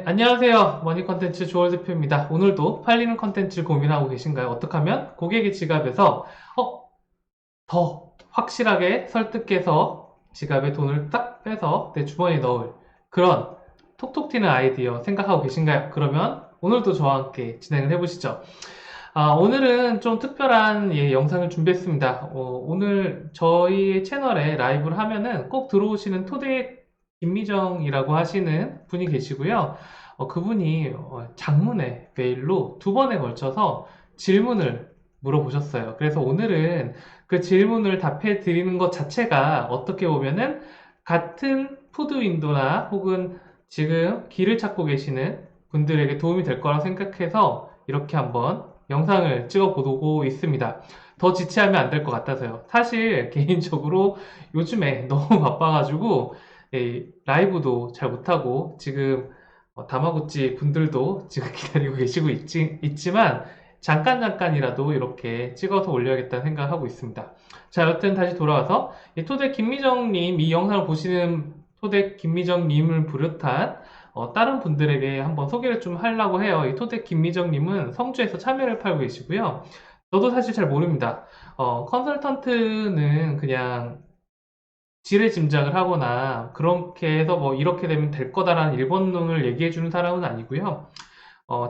네, 안녕하세요. 머니 컨텐츠 조월 대표입니다. 오늘도 팔리는 컨텐츠 고민하고 계신가요? 어떻게 하면 고객의 지갑에서 더 확실하게 설득해서 지갑에 돈을 딱 빼서 내 주머니에 넣을 그런 톡톡 튀는 아이디어 생각하고 계신가요? 그러면 오늘도 저와 함께 진행을 해보시죠. 오늘은 좀 특별한 영상을 준비했습니다. 오늘 저희 채널에 라이브를 하면은 꼭 들어오시는 토대 김미정이라고 하시는 분이 계시고요. 그분이 장문의 메일로 두 번에 걸쳐서 질문을 물어보셨어요. 그래서 오늘은 그 질문을 답해 드리는 것 자체가 어떻게 보면은 같은 푸드 윈도나 혹은 지금 길을 찾고 계시는 분들에게 도움이 될 거라고 생각해서 이렇게 한번 영상을 찍어 보고 있습니다. 더 지체하면 안 될 것 같아서요. 사실 개인적으로 요즘에 너무 바빠가지고 라이브도 잘 못하고 지금 다마고찌 분들도 지금 기다리고 계시고 있지만 잠깐이라도 이렇게 찍어서 올려야겠다는 생각을 하고 있습니다. 자, 여튼 다시 돌아와서 이 토대 김미정님, 이 영상을 보시는 토대 김미정님을 비롯한 다른 분들에게 한번 소개를 좀 하려고 해요. 이 토대 김미정님은 성주에서 참외를 팔고 계시고요. 저도 사실 잘 모릅니다. 컨설턴트는 그냥 지레 짐작을 하거나 그렇게 해서 뭐 이렇게 되면 될 거다라는 일본론을 얘기해 주는 사람은 아니고요.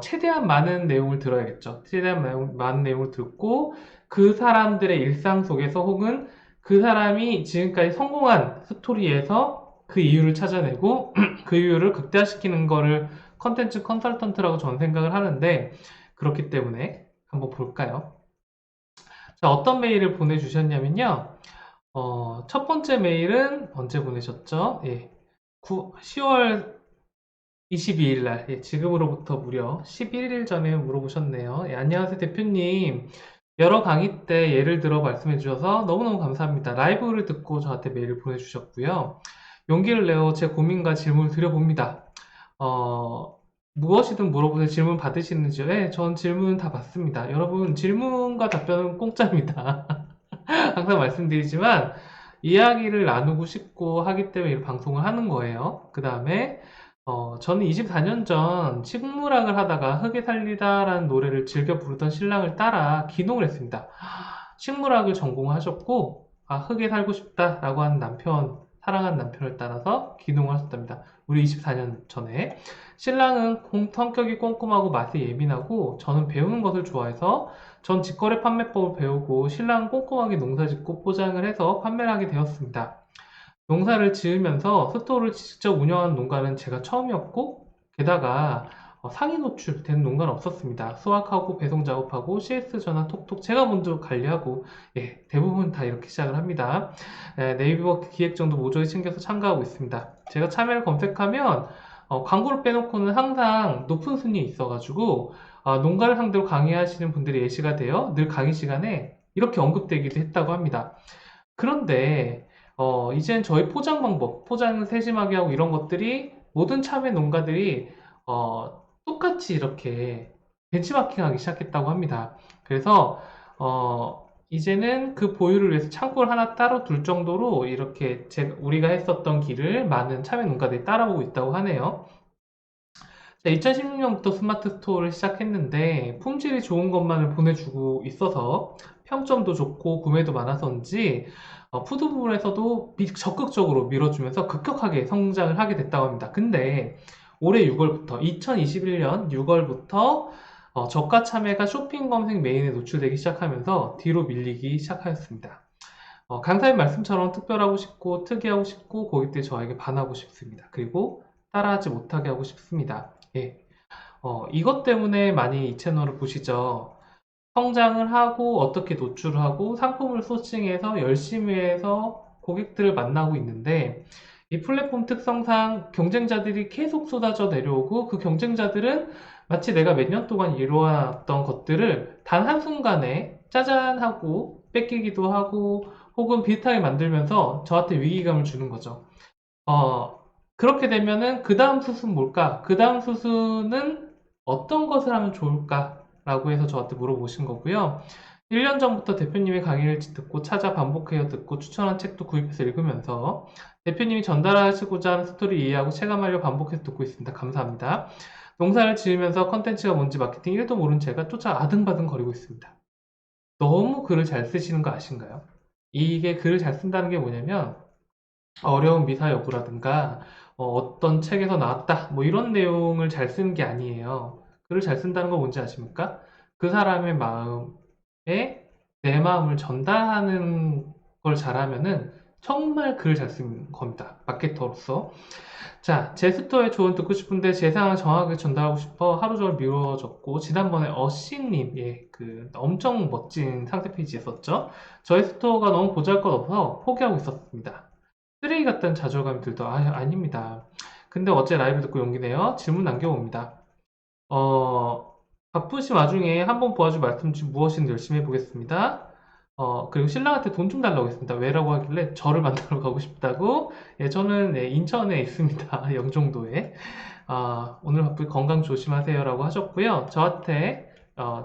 최대한 많은 내용을 들어야겠죠. 최대한 많은 내용을 듣고 그 사람들의 일상 속에서 혹은 그 사람이 지금까지 성공한 스토리에서 그 이유를 찾아내고 그 이유를 극대화시키는 거를 컨텐츠 컨설턴트라고 저는 생각을 하는데 그렇기 때문에 한번 볼까요? 자, 어떤 메일을 보내주셨냐면요. 첫 번째 메일은 언제 보내셨죠? 10월 22일 날, 지금으로부터 무려 11일 전에 물어보셨네요. 안녕하세요, 대표님. 여러 강의 때 예를 들어 말씀해 주셔서 너무너무 감사합니다. 라이브를 듣고 저한테 메일을 보내주셨고요. 용기를 내어 제 고민과 질문을 드려봅니다. 어, 무엇이든 물어보세요. 질문 받으시는지요? 네, 전 질문 다 받습니다. 여러분, 질문과 답변은 공짜입니다. 항상 말씀드리지만 이야기를 나누고 싶고 하기 때문에 이 방송을 하는 거예요. 그 다음에 저는 24년 전 식물학을 하다가 흙에 살리다라는 노래를 즐겨 부르던 신랑을 따라 기농을 했습니다. 식물학을 전공하셨고 흙에 살고 싶다라고 하는 사랑하는 남편을 따라서 기농을 하셨답니다. 우리 24년 전에 신랑은 성격이 꼼꼼하고 맛에 예민하고 저는 배우는 것을 좋아해서 전 직거래 판매법을 배우고 신랑은 꼼꼼하게 농사짓고 포장을 해서 판매를 하게 되었습니다. 농사를 지으면서 스토어를 직접 운영하는 농가는 제가 처음이었고 게다가 상위 노출된 농가는 없었습니다. 수확하고 배송 작업하고 CS 전화 톡톡 제가 먼저 관리하고 대부분 다 이렇게 시작을 합니다. 네이버 기획정도 모조리 챙겨서 참가하고 있습니다. 제가 참여를 검색하면 광고를 빼놓고는 항상 높은 순위에 있어가지고 농가를 상대로 강의하시는 분들이 예시가 되어 늘 강의 시간에 이렇게 언급되기도 했다고 합니다. 그런데 이젠 저희 포장 방법, 포장을 세심하게 하고 이런 것들이 모든 참외 농가들이 똑같이 이렇게 벤치마킹하기 시작했다고 합니다. 그래서 이제는 그 보유를 위해서 창고를 하나 따로 둘 정도로 이렇게 우리가 했었던 길을 많은 참외 농가들이 따라오고 있다고 하네요. 2016년부터 스마트 스토어를 시작했는데 품질이 좋은 것만을 보내주고 있어서 평점도 좋고 구매도 많아서인지 푸드 부분에서도 적극적으로 밀어주면서 급격하게 성장을 하게 됐다고 합니다. 근데 올해 6월부터 2021년 6월부터 저가 참외가 쇼핑 검색 메인에 노출되기 시작하면서 뒤로 밀리기 시작하였습니다. 강사님 말씀처럼 특별하고 싶고 특이하고 싶고 고객들이 저에게 반하고 싶습니다. 그리고 따라하지 못하게 하고 싶습니다. 이것 때문에 많이 이 채널을 보시죠. 성장을 하고 어떻게 노출을 하고 상품을 소싱해서 열심히 해서 고객들을 만나고 있는데 이 플랫폼 특성상 경쟁자들이 계속 쏟아져 내려오고 그 경쟁자들은 마치 내가 몇 년 동안 이루어왔던 것들을 단 한순간에 짜잔 하고 뺏기기도 하고 혹은 비슷하게 만들면서 저한테 위기감을 주는 거죠. 어, 그렇게 되면은 그 다음 수순 뭘까? 그 다음 수순은 어떤 것을 하면 좋을까? 라고 해서 저한테 물어보신 거고요. 1년 전부터 대표님의 강의를 듣고 찾아 반복해서 듣고 추천한 책도 구입해서 읽으면서 대표님이 전달하시고자 하는 스토리 이해하고 체감하려 반복해서 듣고 있습니다. 감사합니다. 농사를 지으면서 컨텐츠가 뭔지 마케팅 1도 모른 제가 쫓아 아등바등 거리고 있습니다. 너무 글을 잘 쓰시는 거 아신가요? 이게 글을 잘 쓴다는 게 뭐냐면 어려운 미사 여부라든가 떤 책에서 나왔다 뭐 이런 내용을 잘 쓰는 게 아니에요. 글을 잘 쓴다는 건 뭔지 아십니까? 그 사람의 마음에 내 마음을 전달하는 걸 잘하면은 정말 글을 잘 쓰는 겁니다. 마케터로서. 자, 제 스토어의 조언 듣고 싶은데 제 상황을 정확하게 전달하고 싶어 하루 종일 미뤄졌고 지난번에 어씨님 그 엄청 멋진 상세 페이지 있었죠. 저희 스토어가 너무 보잘것없어서 포기하고 있었습니다. 쓰레기 같다는 좌절감이 들더 아닙니다. 근데 어제 라이브 듣고 용기 내요. 질문 남겨봅니다. 어, 바쁘신 와중에 한번 도와줄 말씀 무엇이든 열심히 해보겠습니다. 그리고 신랑한테 돈 좀 달라고 했습니다. 왜라고 하길래 저를 만나러 가고 싶다고. 예, 저는 인천에 있습니다. 영종도에. 오늘 바쁘게 건강 조심하세요라고 하셨고요. 저한테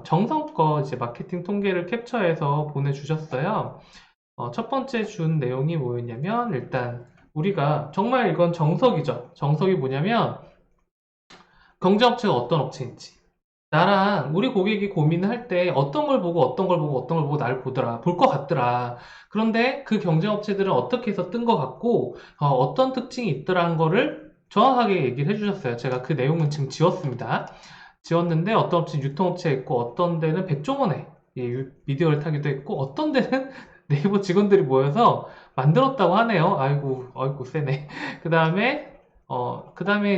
정성껏 이제 마케팅 통계를 캡처해서 보내주셨어요. 첫 번째 준 내용이 뭐였냐면 일단 우리가 정말 이건 정석이죠. 정석이 뭐냐면 경쟁업체가 어떤 업체인지 나랑 우리 고객이 고민을 할 때 어떤 걸 보고 어떤 걸 보고 어떤 걸 보고 나를 보더라 볼 것 같더라. 그런데 그 경쟁업체들은 어떻게 해서 뜬 것 같고 어떤 특징이 있더라는 거를 정확하게 얘기를 해주셨어요. 제가 그 내용은 지금 지웠습니다. 지웠는데 어떤 업체 유통업체에 있고 어떤 데는 백종원에 미디어를 타기도 했고 어떤 데는 네이버 직원들이 모여서 만들었다고 하네요. 아이고 아이고 세네. 그 다음에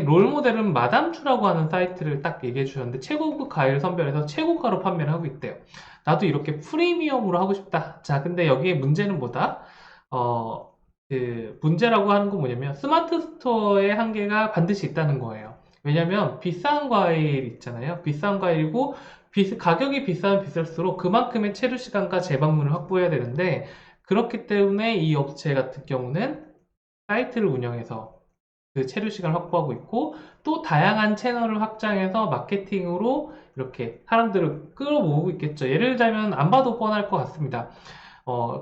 롤 모델은 마담추라고 하는 사이트를 딱 얘기해 주셨는데 최고급 과일을 선별해서 최고가로 판매를 하고 있대요. 나도 이렇게 프리미엄으로 하고 싶다. 자, 근데 여기에 문제는 뭐다? 그 문제라고 하는 건 뭐냐면 스마트 스토어의 한계가 반드시 있다는 거예요. 왜냐면 비싼 과일 있잖아요. 비싼 과일이고 가격이 비싸면 비쌀수록 그만큼의 체류 시간과 재방문을 확보해야 되는데 그렇기 때문에 이 업체 같은 경우는 사이트를 운영해서 그 체류 시간을 확보하고 있고 또 다양한 채널을 확장해서 마케팅으로 이렇게 사람들을 끌어모으고 있겠죠. 예를 들자면 안 봐도 뻔할 것 같습니다.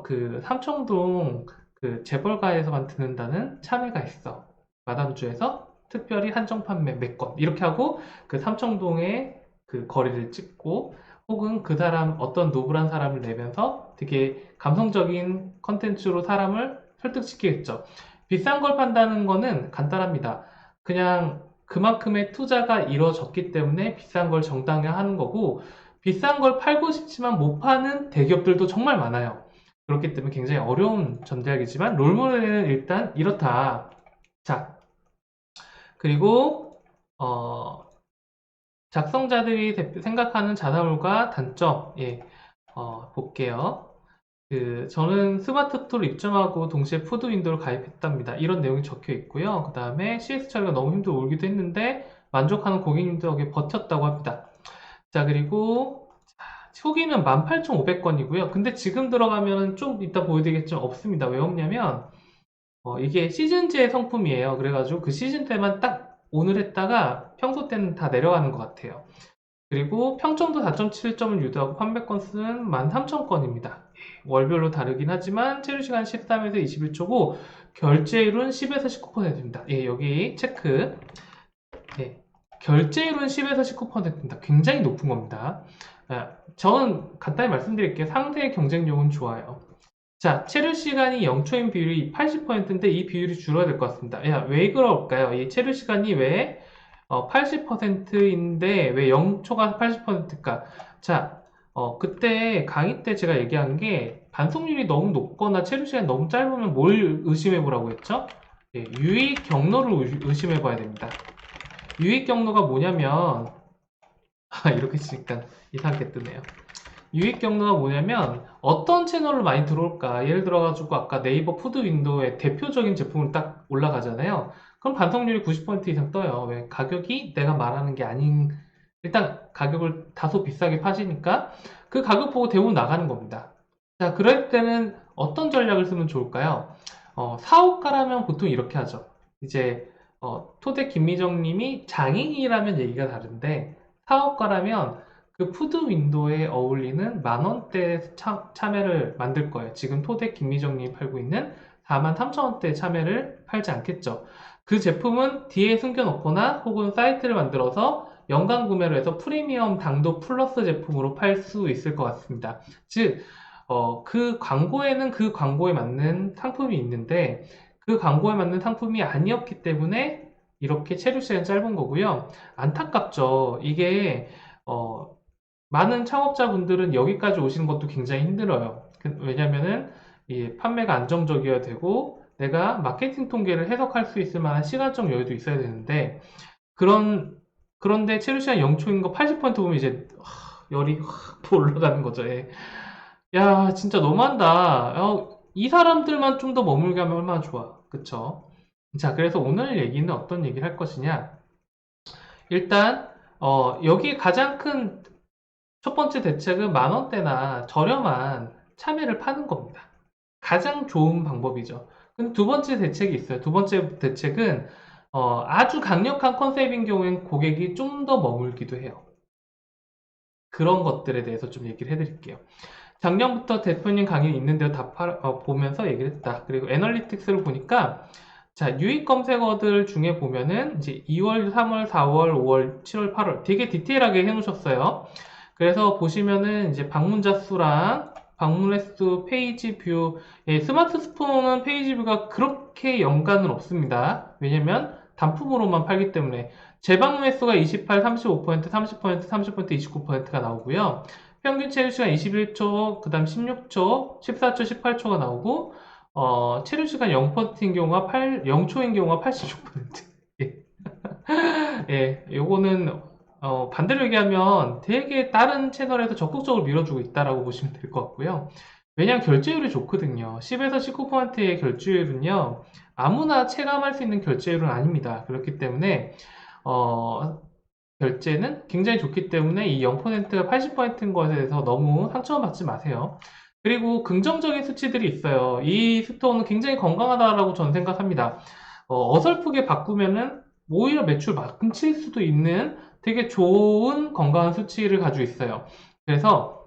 그 삼청동 그 재벌가에서만 듣는다는 참외가 있어. 마담주에서 특별히 한정 판매 몇 건 이렇게 하고 그 삼청동의 그 거리를 찍고 혹은 그 사람 어떤 노블한 사람을 내면서 되게 감성적인 컨텐츠로 사람을 설득시키겠죠. 비싼 걸 판다는 거는 간단합니다. 그냥 그만큼의 투자가 이루어졌기 때문에 비싼 걸 정당화하는 거고 비싼 걸 팔고 싶지만 못 파는 대기업들도 정말 많아요. 그렇기 때문에 굉장히 어려운 전략이지만 롤모델은 일단 이렇다. 자, 그리고 작성자들이 생각하는 자사몰과 단점, 볼게요. 저는 스마트 툴을 입점하고 동시에 푸드 윈도우를 가입했답니다. 이런 내용이 적혀 있고요. 그 다음에 CS 처리가 너무 힘들어 울기도 했는데 만족하는 고객님들에게 버텼다고 합니다. 자, 그리고 후기는 18,500건이고요. 근데 지금 들어가면 좀 이따 보여드리겠지만 없습니다. 왜 없냐면 이게 시즌제 상품이에요. 그래가지고 그 시즌 때만 딱 오늘 했다가 평소 때는 다 내려가는 것 같아요. 그리고 평점도 4.7점을 유도하고 판매 건수는 13,000건입니다. 월별로 다르긴 하지만 체류 시간 13에서 21초고 결제율은 10에서 19%입니다. 여기 체크. 결제율은 10에서 19%입니다. 굉장히 높은 겁니다. 저는 간단히 말씀드릴게요. 상대의 경쟁력은 좋아요. 자, 체류 시간이 0초인 비율이 80%인데 이 비율이 줄어야 될 것 같습니다. 왜 그럴까요? 이 체류 시간이 왜 80%인데 왜 0초가 80%일까? 자, 그때 강의 때 제가 얘기한 게 반송률이 너무 높거나 체류 시간이 너무 짧으면 뭘 의심해 보라고 했죠? 유입 경로를 의심해 봐야 됩니다. 유입 경로가 뭐냐면 이렇게 치니까 이상하게 뜨네요. 유입 경로가 뭐냐면 어떤 채널을 많이 들어올까? 예를 들어가지고 아까 네이버 푸드 윈도우에 대표적인 제품을 딱 올라가잖아요. 그럼 반성률이 90% 이상 떠요. 왜? 가격이 내가 말하는 게 아닌, 일단 가격을 다소 비싸게 파시니까 그 가격 보고 대부분 나가는 겁니다. 자, 그럴 때는 어떤 전략을 쓰면 좋을까요? 사업가라면 보통 이렇게 하죠. 이제 토대 김미정 님이 장인이라면 얘기가 다른데 사업가라면 그 푸드 윈도에 어울리는 만원대 참외를 만들 거예요. 지금 토덱 김미정님이 팔고 있는 43,000원대 참외를 팔지 않겠죠. 그 제품은 뒤에 숨겨놓거나 혹은 사이트를 만들어서 연간 구매로 해서 프리미엄 당도 플러스 제품으로 팔 수 있을 것 같습니다. 즉, 그 광고에는 그 광고에 맞는 상품이 있는데 그 광고에 맞는 상품이 아니었기 때문에 이렇게 체류 시간이 짧은 거고요. 안타깝죠. 이게 어, 많은 창업자분들은 여기까지 오시는 것도 굉장히 힘들어요. 왜냐면은 이 판매가 안정적이어야 되고 내가 마케팅 통계를 해석할 수 있을 만한 시간적 여유도 있어야 되는데 그런데 체류 시간 0초인 거 80% 보면 이제 열이 확 올라가는 거죠. 예. 야, 진짜 너무한다. 이 사람들만 좀 더 머물게 하면 얼마나 좋아. 그쵸? 자, 그래서 오늘 얘기는 어떤 얘기를 할 것이냐. 일단, 여기 가장 큰 첫 번째 대책은 만 원대나 저렴한 참외를 파는 겁니다. 가장 좋은 방법이죠. 근데 두 번째 대책이 있어요. 두 번째 대책은, 아주 강력한 컨셉인 경우엔 고객이 좀 더 머물기도 해요. 그런 것들에 대해서 좀 얘기를 해드릴게요. 작년부터 대표님 강의 있는데요. 다 보면서 얘기를 했다. 그리고 애널리틱스를 보니까 자, 유입 검색어들 중에 보면은 이제 2월, 3월, 4월, 5월, 7월, 8월 되게 디테일하게 해놓으셨어요. 그래서 보시면은 이제 방문자 수랑 방문 횟수, 페이지 뷰, 예, 스마트 스폰은 페이지 뷰가 그렇게 연관은 없습니다. 왜냐면 단품으로만 팔기 때문에 재방문 횟수가 28, 35%, 30%, 30%, 29%가 나오고요. 평균 체류 시간 21초, 그 다음 16초, 14초, 18초가 나오고, 체류 시간 0%인 경우가 0초인 경우가 86%. 예, 예, 요거는, 반대로 얘기하면 되게 다른 채널에서 적극적으로 밀어주고 있다라고 보시면 될 것 같고요. 왜냐하면 결제율이 좋거든요. 10에서 19%의 결제율은요, 아무나 체감할 수 있는 결제율은 아닙니다. 그렇기 때문에, 어, 결제는 굉장히 좋기 때문에 이 0%가 80%인 것에 대해서 너무 상처받지 마세요. 그리고 긍정적인 수치들이 있어요. 이 스토어는 굉장히 건강하다라고 저는 생각합니다. 어설프게 바꾸면은 오히려 매출 막칠 수도 있는 되게 좋은 건강한 수치를 가지고 있어요. 그래서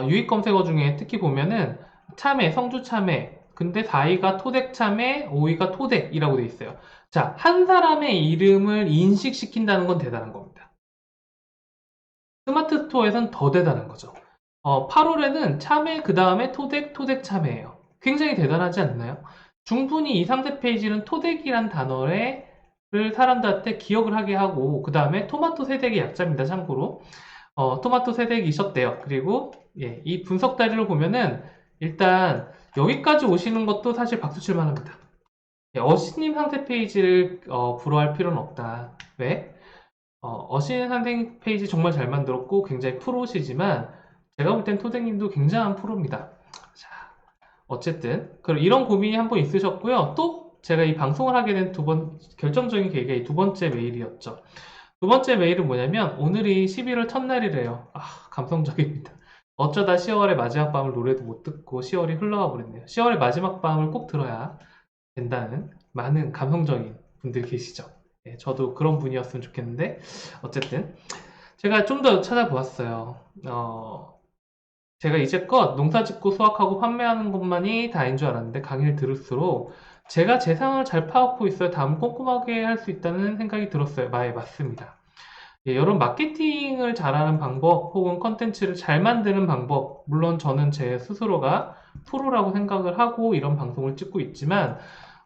유입 검색어 중에 특히 보면은 참외, 성주 참외, 근데 4위가 토덱 참외, 5위가 토덱이라고 돼 있어요. 자, 한 사람의 이름을 인식시킨다는 건 대단한 겁니다. 스마트 스토어에선 더 대단한 거죠. 8월에는 참외, 그 다음에 토덱, 토덱 참외예요. 굉장히 대단하지 않나요? 충분히 이 상세 페이지는 토덱이란 단어를 사람들한테 기억을 하게 하고, 그 다음에 토마토 세덱의 약자입니다, 참고로. 토마토 세덱이 있었대요. 그리고, 예, 이 분석 다리를 보면은, 일단, 여기까지 오시는 것도 사실 박수 칠 만합니다. 예, 어시님 상세 페이지를, 부러워할 필요는 없다. 왜? 어신 상생 페이지 정말 잘 만들었고 굉장히 프로시지만 제가 볼 땐 토댕님도 굉장한 프로입니다. 자, 어쨌든 그럼 이런 고민이 한 번 있으셨고요. 또 제가 이 방송을 하게 된 결정적인 계기가 이 두 번째 메일이었죠. 두 번째 메일은 뭐냐면 오늘이 11월 첫날이래요. 감성적입니다. 어쩌다 10월의 마지막 밤을 노래도 못 듣고 10월이 흘러가 버렸네요. 10월의 마지막 밤을 꼭 들어야 된다는 많은 감성적인 분들 계시죠. 네, 저도 그런 분이었으면 좋겠는데 어쨌든 제가 좀 더 찾아보았어요. 제가 이제껏 농사 짓고 수확하고 판매하는 것만이 다인 줄 알았는데 강의를 들을수록 제가 제 상황을 잘 파악하고 있어야 다음 꼼꼼하게 할 수 있다는 생각이 들었어요. 맞습니다. 예, 여러 마케팅을 잘하는 방법 혹은 컨텐츠를 잘 만드는 방법 물론 저는 제 스스로가 프로라고 생각을 하고 이런 방송을 찍고 있지만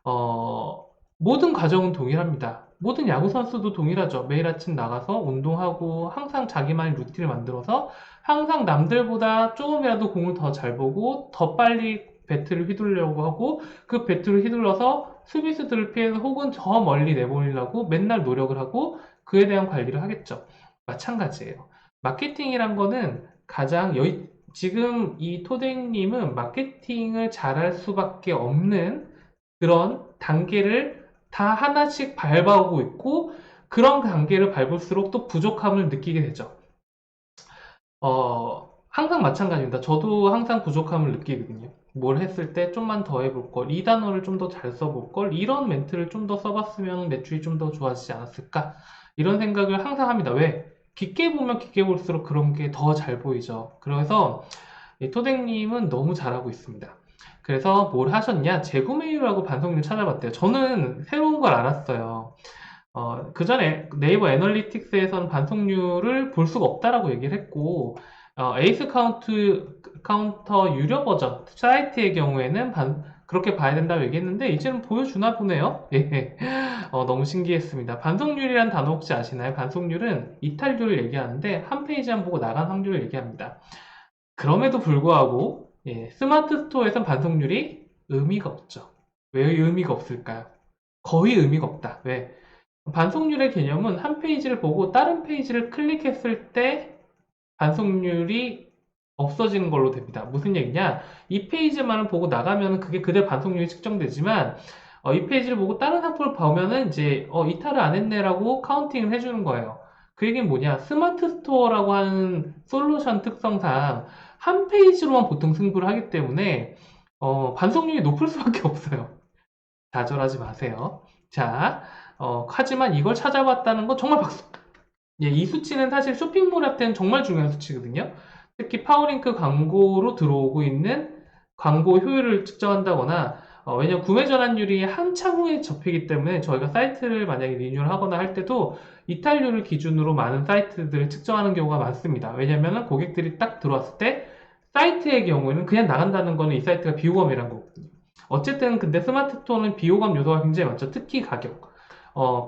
어, 모든 과정은 동일합니다. 모든 야구 선수도 동일하죠. 매일 아침 나가서 운동하고 항상 자기만의 루틴을 만들어서 항상 남들보다 조금이라도 공을 더 잘 보고 더 빨리 배트를 휘두르려고 하고 그 배트를 휘둘러서 수비수들을 피해서 혹은 저 멀리 내보내려고 맨날 노력을 하고 그에 대한 관리를 하겠죠. 마찬가지예요. 마케팅이란 거는 지금 이 토댕님은 마케팅을 잘할 수밖에 없는 그런 단계를 다 하나씩 밟아오고 있고 그런 단계를 밟을수록 또 부족함을 느끼게 되죠. 항상 마찬가지입니다. 저도 항상 부족함을 느끼거든요. 뭘 했을 때 좀만 더 해볼 걸, 이 단어를 좀 더 잘 써볼 걸, 이런 멘트를 좀 더 써봤으면 매출이 좀 더 좋아지지 않았을까? 이런 생각을 항상 합니다. 왜? 깊게 보면 깊게 볼수록 그런 게 더 잘 보이죠. 그래서 이 토댕님은 너무 잘하고 있습니다. 그래서 뭘 하셨냐? 재구매율하고 반성률 찾아봤대요. 저는 새로운 걸 알았어요. 그 전에 네이버 애널리틱스에서는 반송률을 볼 수가 없다라고 얘기를 했고, 에이스 카운터 유료 버전 사이트의 경우에는 그렇게 봐야 된다고 얘기했는데, 이제는 보여주나 보네요. 예. 너무 신기했습니다. 반송률이란 단어 혹시 아시나요? 반송률은 이탈률을 얘기하는데, 한 페이지만 보고 나간 확률을 얘기합니다. 그럼에도 불구하고, 예, 스마트 스토어에선 반송률이 의미가 없죠. 왜 의미가 없을까요? 거의 의미가 없다. 왜? 반송률의 개념은 한 페이지를 보고 다른 페이지를 클릭했을 때 반송률이 없어지는 걸로 됩니다. 무슨 얘기냐? 이 페이지만을 보고 나가면 그게 그대로 반송률이 측정되지만 이 페이지를 보고 다른 상품을 보면은 이제 이탈을 안 했네라고 카운팅을 해주는 거예요. 그 얘기는 뭐냐? 스마트 스토어라고 하는 솔루션 특성상 한 페이지로만 보통 승부를 하기 때문에 반송률이 높을 수밖에 없어요. 좌절하지 마세요. 자, 하지만 이걸 찾아봤다는 건 정말 박수. 예, 이 수치는 사실 쇼핑몰한테는 정말 중요한 수치거든요. 특히 파워링크 광고로 들어오고 있는 광고 효율을 측정한다거나, 왜냐면 구매 전환율이 한참 후에 접히기 때문에 저희가 사이트를 만약에 리뉴얼 하거나 할 때도 이탈률을 기준으로 많은 사이트들을 측정하는 경우가 많습니다. 왜냐면 고객들이 딱 들어왔을 때 사이트의 경우에는 그냥 나간다는 거는 이 사이트가 비호감이라는 거거든요. 어쨌든 근데 스마트폰은 비호감 요소가 굉장히 많죠. 특히 가격.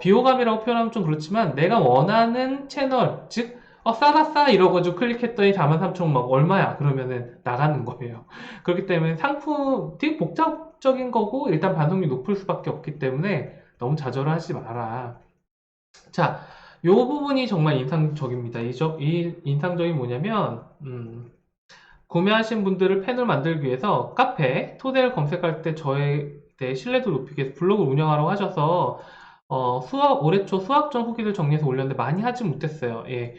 비호감이라고 표현하면 좀 그렇지만 내가 원하는 채널, 즉 싸다 이러가지고 클릭했더니 43,000원 막 얼마야? 그러면은 나가는 거예요. 그렇기 때문에 상품 되게 복잡적인 거고 일단 반응이 높을 수밖에 없기 때문에 너무 좌절하지 마라. 자, 요 부분이 정말 인상적입니다. 이 인상적인 뭐냐면 구매하신 분들을 팬을 만들기 위해서 카페, 토대를 검색할 때 저에 대해 신뢰도 높이기 위해서 블로그를 운영하라고 하셔서 올해 초 수학 전 후기를 정리해서 올렸는데 많이 하지 못했어요. 예.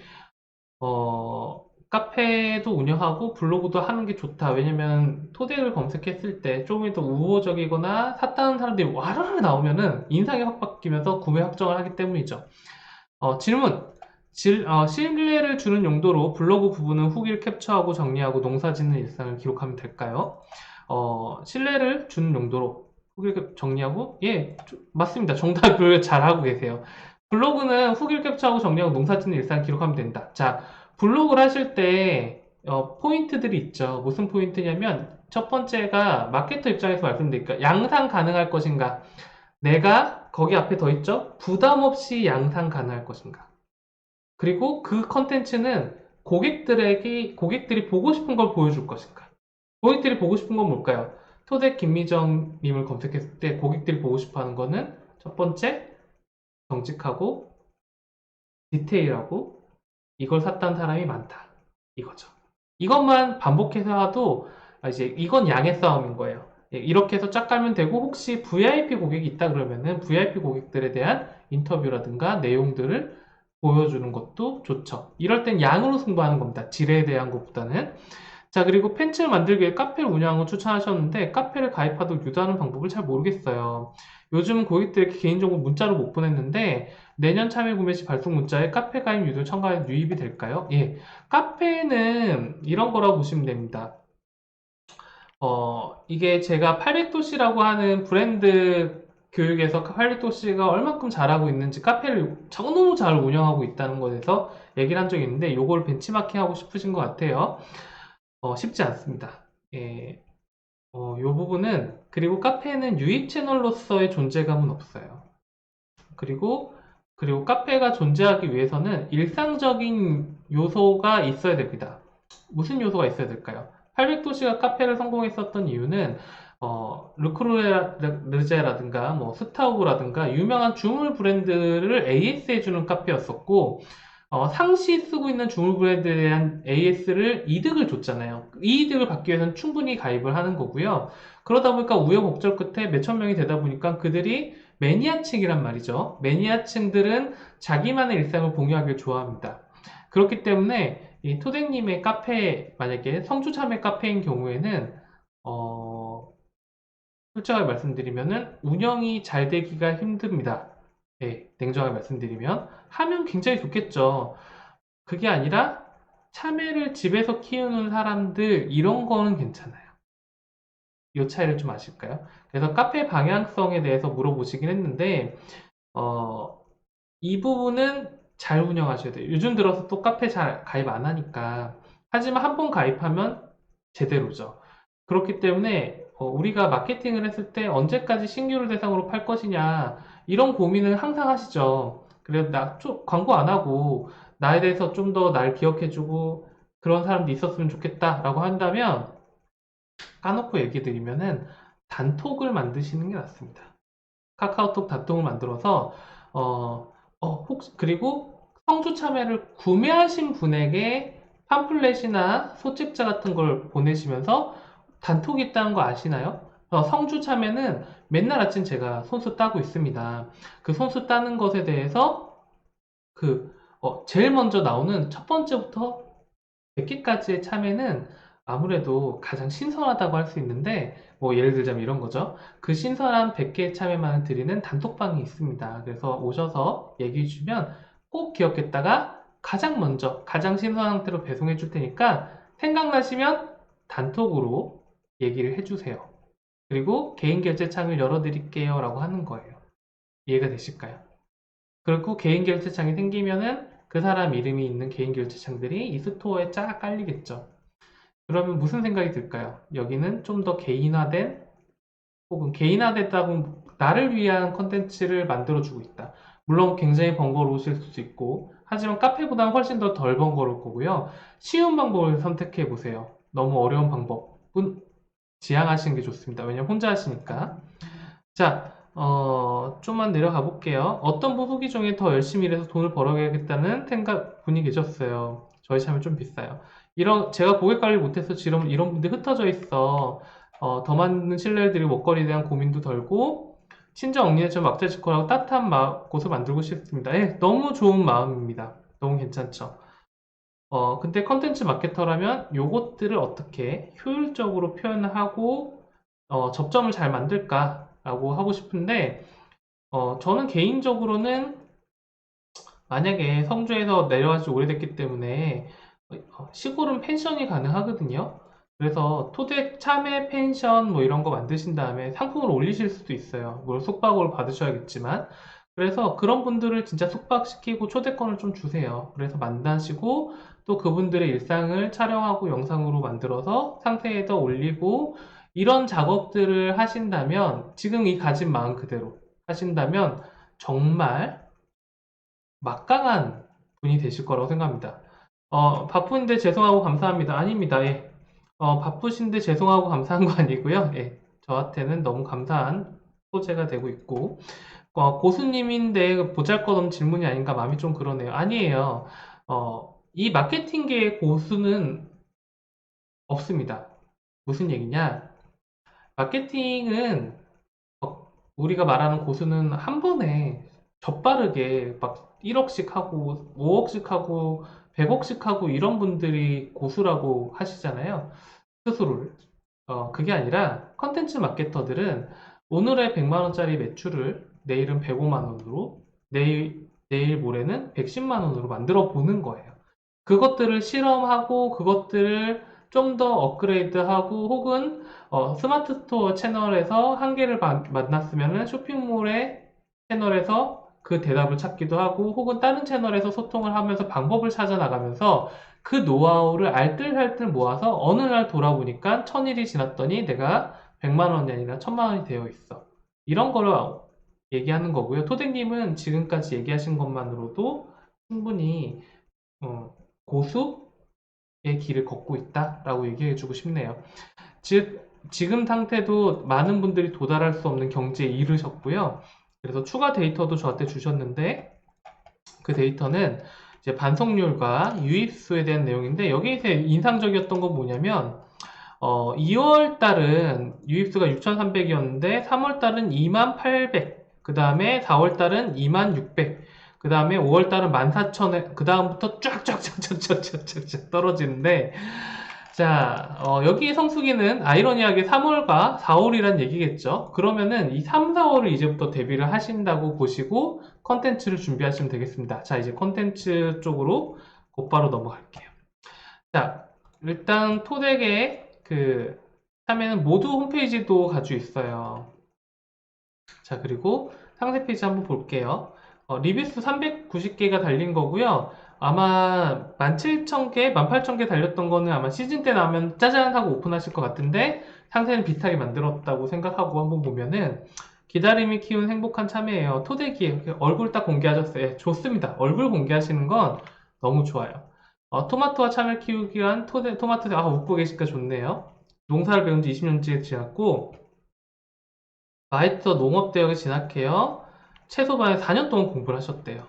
카페도 운영하고 블로그도 하는 게 좋다. 왜냐면 토대를 검색했을 때 조금 더 우호적이거나 샀다는 사람들이 와르르 나오면은 인상이 확 바뀌면서 구매 확정을 하기 때문이죠. 질문. 신뢰를 주는 용도로 블로그 부분은 후기를 캡처하고 정리하고 농사 짓는 일상을 기록하면 될까요? 신뢰를 주는 용도로 후기를 정리하고, 예, 맞습니다. 정답을 잘하고 계세요. 블로그는 후기를 캡처하고 정리하고 농사 짓는 일상을 기록하면 된다. 자, 블로그를 하실 때, 포인트들이 있죠. 무슨 포인트냐면, 첫 번째가 마케터 입장에서 말씀드릴까? 양산 가능할 것인가? 내가 거기 앞에 더 있죠? 부담 없이 양산 가능할 것인가? 그리고 그 컨텐츠는 고객들이 보고 싶은 걸 보여줄 것인가? 고객들이 보고 싶은 건 뭘까요? 토대 김미정님을 검색했을 때 고객들이 보고 싶어 하는 거는 첫 번째, 정직하고 디테일하고 이걸 샀다는 사람이 많다. 이거죠. 이것만 반복해서 하도 이제 이건 양의 싸움인 거예요. 예, 이렇게 해서 쫙 깔면 되고 혹시 VIP 고객이 있다 그러면은 VIP 고객들에 대한 인터뷰라든가 내용들을 보여주는 것도 좋죠. 이럴 땐 양으로 승부하는 겁니다. 질에 대한 것보다는. 자, 그리고 팬츠를 만들기 위해 카페를 운영하고 추천하셨는데 카페를 가입하도록 유도하는 방법을 잘 모르겠어요. 요즘 고객들에게 개인정보 문자로 못 보냈는데 내년 참여 구매 시 발송 문자에 카페 가입 유도 첨가에 유입이 될까요? 예. 카페는 이런 거라고 보시면 됩니다. 이게 제가 800도씨라고 하는 브랜드 교육에서 800도씨가 얼마큼 잘하고 있는지 카페를 너무 잘 운영하고 있다는 것에서 얘기를 한 적이 있는데 요걸 벤치마킹 하고 싶으신 것 같아요. 쉽지 않습니다. 예, 요 부분은 그리고 카페는 유입 채널로서의 존재감은 없어요. 그리고 카페가 존재하기 위해서는 일상적인 요소가 있어야 됩니다. 무슨 요소가 있어야 될까요? 800도시가 카페를 성공했었던 이유는 르크루제라든가 뭐 스타우브라든가 유명한 주물 브랜드를 AS 해주는 카페였었고 상시 쓰고 있는 주물 브랜드에 대한 AS를 이득을 줬잖아요. 이 이득을 받기 위해서는 충분히 가입을 하는 거고요. 그러다 보니까 우여곡절 끝에 몇천 명이 되다 보니까 그들이 매니아층이란 말이죠. 매니아층들은 자기만의 일상을 공유하기를 좋아합니다. 그렇기 때문에 이 토댕님의 카페, 만약에 성주참외 카페인 경우에는 솔직하게 말씀드리면은 운영이 잘 되기가 힘듭니다. 네, 냉정하게 말씀드리면 하면 굉장히 좋겠죠. 그게 아니라 참외를 집에서 키우는 사람들 이런 거는 괜찮아요. 이 차이를 좀 아실까요? 그래서 카페 방향성에 대해서 물어보시긴 했는데 어, 이 부분은 잘 운영하셔야 돼요. 요즘 들어서 또 카페 잘 가입 안 하니까. 하지만 한 번 가입하면 제대로죠. 그렇기 때문에 우리가 마케팅을 했을 때 언제까지 신규를 대상으로 팔 것이냐 이런 고민을 항상 하시죠. 그래서 광고 안 하고 나에 대해서 좀 더 날 기억해주고 그런 사람도 있었으면 좋겠다라고 한다면 까놓고 얘기 드리면은 단톡을 만드시는 게 낫습니다. 카카오톡 단톡을 만들어서 혹시 그리고 성주 참외를 구매하신 분에게 팜플렛이나 소책자 같은 걸 보내시면서 단톡이 있다는 거 아시나요? 성주 참외는 맨날 아침 제가 손수 따고 있습니다. 그 손수 따는 것에 대해서 제일 먼저 나오는 첫 번째부터 100개까지의 참외는 아무래도 가장 신선하다고 할 수 있는데, 뭐 예를 들자면 이런 거죠. 그 신선한 100개의 참외만을 드리는 단톡방이 있습니다. 그래서 오셔서 얘기해 주시면 꼭 기억했다가 가장 먼저, 가장 신선한 상태로 배송해 줄 테니까 생각나시면 단톡으로 얘기를 해 주세요. 그리고 개인 결제 창을 열어 드릴게요 라고 하는 거예요. 이해가 되실까요? 그리고 개인 결제창이 생기면은 그 사람 이름이 있는 개인 결제창들이 이 스토어에 쫙 깔리겠죠. 그러면 무슨 생각이 들까요? 여기는 좀 더 개인화된 혹은 개인화됐다고 나를 위한 컨텐츠를 만들어주고 있다. 물론 굉장히 번거로우실 수도 있고 하지만 카페보다는 훨씬 더 덜 번거로울 거고요. 쉬운 방법을 선택해 보세요. 너무 어려운 방법은 지양하시는 게 좋습니다. 왜냐면 혼자 하시니까. 자, 좀만 내려가 볼게요. 어떤 후기 중에 더 열심히 일해서 돈을 벌어야겠다는 생각 분이 계셨어요. 저희 참여 좀 비싸요. 제가 고객 관리 못해서 지금 이런 분들이 흩어져 있어. 더 많은 신뢰들이 먹거리에 대한 고민도 덜고, 친정 옥리에서 막자 짓고라고 따뜻한 곳을 만들고 싶습니다. 예, 너무 좋은 마음입니다. 너무 괜찮죠? 근데 컨텐츠 마케터라면 요것들을 어떻게 효율적으로 표현하고, 접점을 잘 만들까라고 하고 싶은데, 저는 개인적으로는 만약에 성주에서 내려간 지 오래됐기 때문에 시골은 펜션이 가능하거든요. 그래서 토대 참외 펜션 뭐 이런 거 만드신 다음에 상품을 올리실 수도 있어요. 물론 숙박으로 받으셔야겠지만. 그래서 그런 분들을 진짜 숙박시키고 초대권을 좀 주세요. 그래서 만나시고 또 그분들의 일상을 촬영하고 영상으로 만들어서 상태에다 올리고 이런 작업들을 하신다면 지금 이 가진 마음 그대로 하신다면 정말 막강한 분이 되실 거라고 생각합니다. 바쁜데 죄송하고 감사합니다. 아닙니다. 예. 바쁘신데 죄송하고 감사한 거 아니고요. 예. 저한테는 너무 감사한 소재가 되고 있고, 고수님인데 보잘것없는 질문이 아닌가 마음이 좀 그러네요. 아니에요. 이 마케팅계의 고수는 없습니다. 무슨 얘기냐? 마케팅은 우리가 말하는 고수는 한 번에 젖바르게 막 1억씩 하고 5억씩 하고 100억씩 하고 이런 분들이 고수라고 하시잖아요. 스스로를. 그게 아니라 컨텐츠 마케터들은 오늘의 100만 원짜리 매출을 내일은 105만 원으로 내일 모레는 110만 원으로 만들어 보는 거예요. 그것들을 실험하고 그것들을 좀 더 업그레이드하고 혹은 스마트 스토어 채널에서 한계를 만났으면 쇼핑몰의 채널에서 그 대답을 찾기도 하고 혹은 다른 채널에서 소통을 하면서 방법을 찾아 나가면서 그 노하우를 알뜰살뜰 모아서 어느 날 돌아보니까 1000일이 지났더니 내가 100만 원이 아니라 1000만 원이 되어 있어. 이런 거를 얘기하는 거고요. 토대님은 지금까지 얘기하신 것만으로도 충분히 어, 고수의 길을 걷고 있다라고 얘기해주고 싶네요. 즉, 지금 상태도 많은 분들이 도달할 수 없는 경지에 이르셨고요. 그래서 추가 데이터도 저한테 주셨는데, 그 데이터는 이제 반송률과 유입수에 대한 내용인데, 여기에서 인상적이었던 건 뭐냐면, 2월 달은 유입수가 6,300이었는데, 3월 달은 2800, 그 다음에 4월 달은 2600, 그 다음에 5월 달은 14,000에, 그 다음부터 쫙쫙쫙쫙쫙쫙 떨어지는데, 자, 여기 성수기는 아이러니하게 3월과 4월이란 얘기겠죠. 그러면은 이 3, 4월을 이제부터 대비를 하신다고 보시고 컨텐츠를 준비하시면 되겠습니다. 자, 이제 컨텐츠 쪽으로 곧바로 넘어갈게요. 자, 일단 토덱의 그 참여는 모두 홈페이지도 가지고 있어요. 자, 그리고 상세 페이지 한번 볼게요. 리뷰수 390개가 달린 거고요. 아마 17,000개, 18,000개 달렸던 거는 아마 시즌 때 나오면 짜잔 하고 오픈하실 것 같은데 상세는 비슷하게 만들었다고 생각하고 한번 보면은 기다림이 키운 행복한 참여예요. 토대기 얼굴 딱 공개하셨어요. 예, 좋습니다. 얼굴 공개하시는 건 너무 좋아요. 토마토와 참외 키우기란 토마토 웃고 계시니까 좋네요. 농사를 배운 지 20년째 지났고 마이터 농업대학에 진학해요. 채소반에 4년 동안 공부를 하셨대요.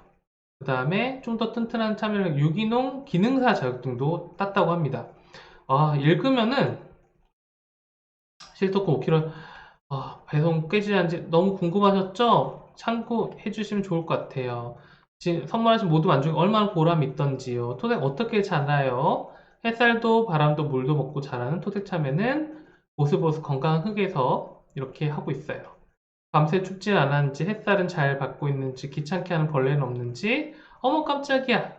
그 다음에 좀 더 튼튼한 참여력 유기농 기능사 자격증도 땄다고 합니다. 읽으면은 실토크 5kg 배송 깨지는지 너무 궁금하셨죠? 참고해 주시면 좋을 것 같아요. 지금 선물하신 모두 만족이 얼마나 보람이 있던지요. 토색 어떻게 자라요? 햇살도 바람도 물도 먹고 자라는 토색 참외는 보슬보슬 건강한 흙에서 이렇게 하고 있어요. 밤새 춥진 않았는지 햇살은 잘 받고 있는지 귀찮게 하는 벌레는 없는지 어머 깜짝이야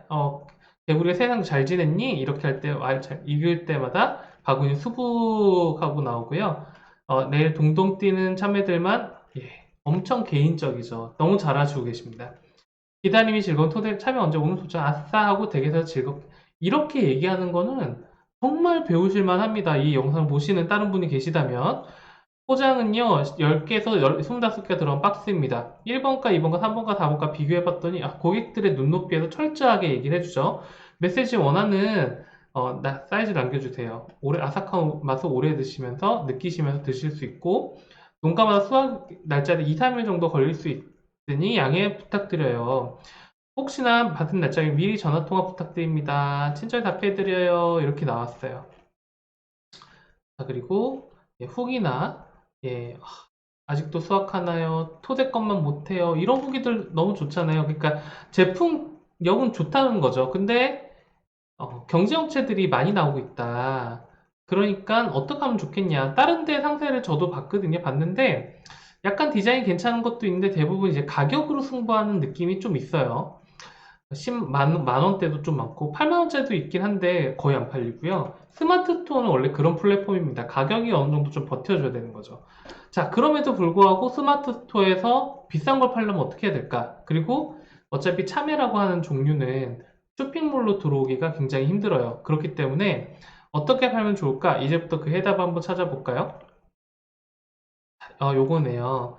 개구리 세상 잘 지냈니? 이렇게 할 때 읽을 때마다 바구니 수북하고 나오고요. 내일 동동 뛰는 참외들만 엄청 개인적이죠. 너무 잘하시고 계십니다. 기다림이 즐거운 토대 참외 언제 오늘 도착 아싸 하고 댁에서 즐겁게 이렇게 얘기하는 거는 정말 배우실만 합니다. 이 영상을 보시는 다른 분이 계시다면 포장은요 10개에서 25개 들어간 박스입니다. 1번과 2번과 3번과 4번과 비교해봤더니 고객들의 눈높이에서 철저하게 얘기를 해주죠. 메시지 원하는 사이즈 남겨주세요. 아삭한 맛을 오래 드시면서 느끼시면서 드실 수 있고 농가마다 수확 날짜를 2, 3일 정도 걸릴 수 있으니 양해 부탁드려요. 혹시나 받은 날짜에 미리 전화통화 부탁드립니다. 친절히 답해드려요. 이렇게 나왔어요. 자, 그리고 후기나 아직도 수학하나요? 토대 것만 못해요. 이런 후기들 너무 좋잖아요. 그러니까 제품력은 좋다는 거죠. 근데 경쟁업체들이 많이 나오고 있다. 그러니까 어떻게 하면 좋겠냐. 다른 데 상세를 저도 봤거든요. 봤는데 약간 디자인 괜찮은 것도 있는데 대부분 이제 가격으로 승부하는 느낌이 좀 있어요. 10만 원대도 좀 많고 8만 원짜리도 있긴 한데 거의 안 팔리고요. 스마트스토어는 원래 그런 플랫폼입니다. 가격이 어느 정도 좀 버텨줘야 되는 거죠. 자, 그럼에도 불구하고 스마트스토어에서 비싼 걸 팔려면 어떻게 해야 될까? 그리고 어차피 참외라고 하는 종류는 쇼핑몰로 들어오기가 굉장히 힘들어요. 그렇기 때문에 어떻게 팔면 좋을까? 이제부터 그 해답 한번 찾아볼까요? 요거네요.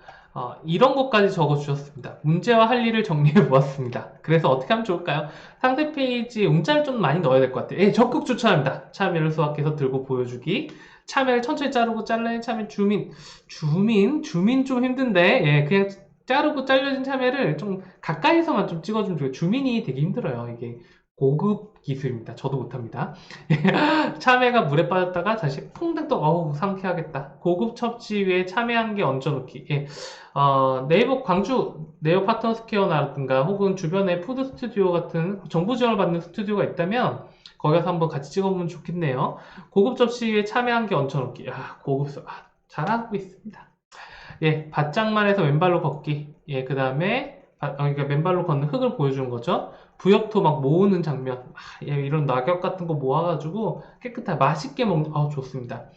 이런 것까지 적어 주셨습니다. 문제와 할 일을 정리해 보았습니다. 그래서 어떻게 하면 좋을까요? 상세 페이지에 움짤 좀 많이 넣어야 될 것 같아요. 예, 적극 추천합니다. 참여를 수확해서 들고 보여주기. 참여를 천천히 자르고 잘라낸 참여 주민 좀 힘든데, 예, 그냥 자르고 잘려진 참여를 좀 가까이서만 좀 찍어주면 좋아요. 주민이 되게 힘들어요. 이게 고급 기술입니다. 저도 못합니다. 참외가 물에 빠졌다가 다시 퐁당 또 어우 상쾌하겠다. 고급 섭취 위에 참외 한 개 얹어놓기. 예. 네이버 광주 네오 파트너 스퀘어라든가 혹은 주변에 푸드 스튜디오 같은 정부 지원을 받는 스튜디오가 있다면 거기 가서 한번 같이 찍어보면 좋겠네요. 고급 접시 위에 참외 한 개 얹어놓기. 고급스. 잘하고 있습니다. 예, 바짝만 해서 왼발로 걷기. 예, 그 다음에 그러니까 맨발로 걷는 흙을 보여주는 거죠. 부엽토 막 모으는 장면. 예, 이런 낙엽 같은 거 모아가지고 깨끗하게 맛있게 먹는, 좋습니다.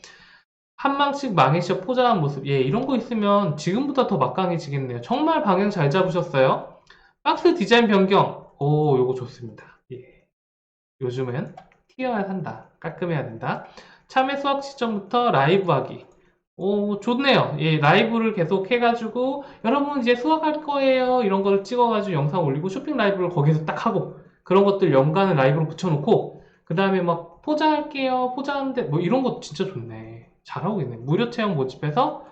한 망씩 망해셔 포장한 모습. 예, 이런 거 있으면 지금보다 더 막강해지겠네요. 정말 방향 잘 잡으셨어요. 박스 디자인 변경. 오, 요거 좋습니다. 예. 요즘은 튀어야 한다. 깔끔해야 된다. 참외 수확 시점부터 라이브 하기. 오, 좋네요. 예, 라이브를 계속 해가지고, 여러분 이제 수학할 거예요. 이런 걸 찍어가지고 영상 올리고, 쇼핑 라이브를 거기서 딱 하고, 그런 것들 연관을 라이브로 붙여놓고, 그 다음에 막 포장할게요. 포장하는데, 뭐 이런 거 진짜 좋네. 잘하고 있네. 무료 체험 모집해서,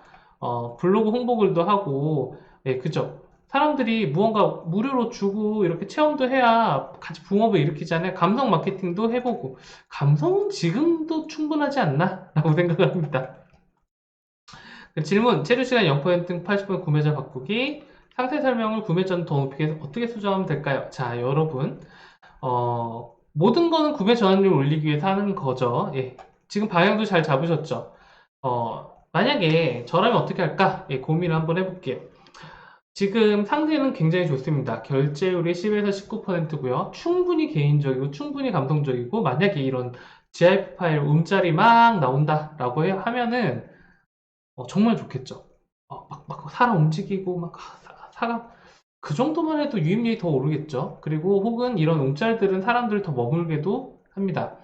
블로그 홍보 글도 하고, 예, 그죠. 사람들이 무언가 무료로 주고, 이렇게 체험도 해야 같이 붕업을 일으키잖아요. 감성 마케팅도 해보고, 감성은 지금도 충분하지 않나? 라고 생각을 합니다. 질문, 체류 시간 0% 80분 구매자 바꾸기, 상세 설명을 구매 전 더 높이게 해서 어떻게 수정하면 될까요? 자, 여러분, 모든 거는 구매 전환율 올리기 위해서 하는 거죠. 예, 지금 방향도 잘 잡으셨죠? 만약에 저라면 어떻게 할까? 예, 고민을 한번 해볼게요. 지금 상태는 굉장히 좋습니다. 결제율이 10에서 19%고요. 충분히 개인적이고 충분히 감성적이고 만약에 이런 GIF 파일 움짤이 막 나온다라고 하면은 정말 좋겠죠. 막 사람 움직이고 막 사람 그 정도만 해도 유입률이 더 오르겠죠. 그리고 혹은 이런 움짤들은 사람들을 더 머물게도 합니다.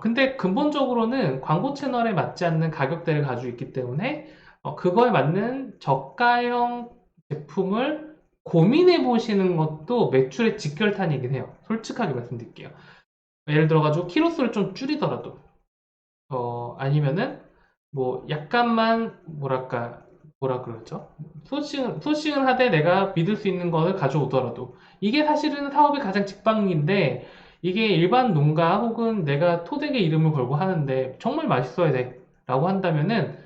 근데 근본적으로는 광고 채널에 맞지 않는 가격대를 가지고 있기 때문에 그거에 맞는 저가형 제품을 고민해 보시는 것도 매출의 직결탄이긴 해요. 솔직하게 말씀드릴게요. 예를 들어가지고 키로수를 좀 줄이더라도 아니면은 뭐 약간만 뭐라 그러죠? 소싱을 하되 내가 믿을 수 있는 것을 가져오더라도 이게 사실은 사업의 가장 직방인데 이게 일반 농가 혹은 내가 토백의 이름을 걸고 하는데 정말 맛있어야 돼 라고 한다면은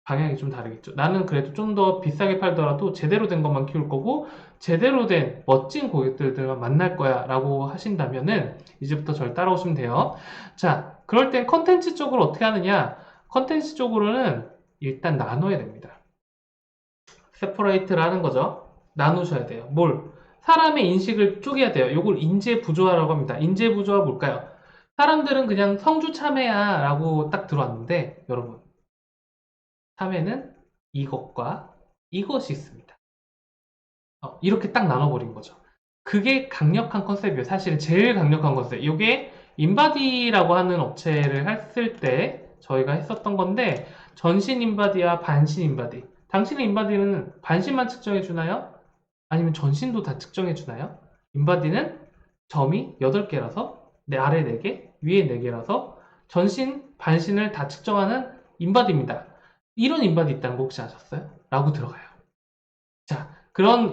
방향이 좀 다르겠죠. 나는 그래도 좀 더 비싸게 팔더라도 제대로 된 것만 키울 거고 제대로 된 멋진 고객들만 만날 거야 라고 하신다면은 이제부터 절 따라오시면 돼요. 자, 그럴 땐 컨텐츠 쪽으로 어떻게 하느냐? 컨텐츠 쪽으로는 일단 나눠야 됩니다. 세퍼레이트를 하는 거죠. 나누셔야 돼요. 뭘? 사람의 인식을 쪼개야 돼요. 이걸 인재 부조화라고 합니다. 인재 부조화 뭘까요? 사람들은 그냥 성주 참여야 라고 딱 들어왔는데 여러분 참외는 이것과 이것이 있습니다. 이렇게 딱 나눠버린 거죠. 그게 강력한 컨셉이에요. 사실은 제일 강력한 컨셉. 이게 인바디라고 하는 업체를 했을 때 저희가 했었던 건데 전신 인바디와 반신 인바디. 당신의 인바디는 반신만 측정해 주나요? 아니면 전신도 다 측정해 주나요? 인바디는 점이 8개라서 내 아래 4개, 위에 4개라서 전신, 반신을 다 측정하는 인바디입니다. 이런 인바디 있다는 거 혹시 아셨어요? 라고 들어가요. 자,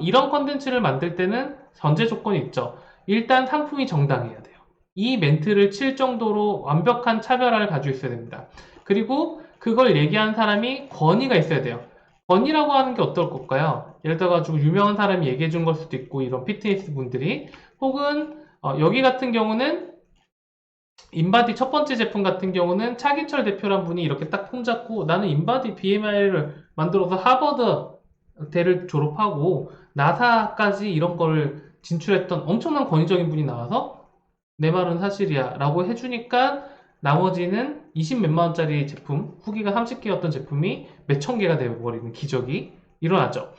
이런 컨텐츠를 만들 때는 전제 조건이 있죠. 일단 상품이 정당해야 돼요. 이 멘트를 칠 정도로 완벽한 차별화를 가지고 있어야 됩니다. 그리고 그걸 얘기한 사람이 권위가 있어야 돼요. 권위라고 하는 게 어떨 걸까요? 예를 들어가지고 유명한 사람이 얘기해 준 걸 수도 있고 이런 피트니스 분들이 혹은 여기 같은 경우는 인바디 첫 번째 제품 같은 경우는 차기철 대표란 분이 이렇게 딱 손잡고 나는 인바디 BMI를 만들어서 하버드 대를 졸업하고 나사까지 이런 걸 진출했던 엄청난 권위적인 분이 나와서 내 말은 사실이야 라고 해주니까 나머지는 20 몇만 원짜리 제품 후기가 30개였던 제품이 몇천 개가 되어버리는 기적이 일어나죠.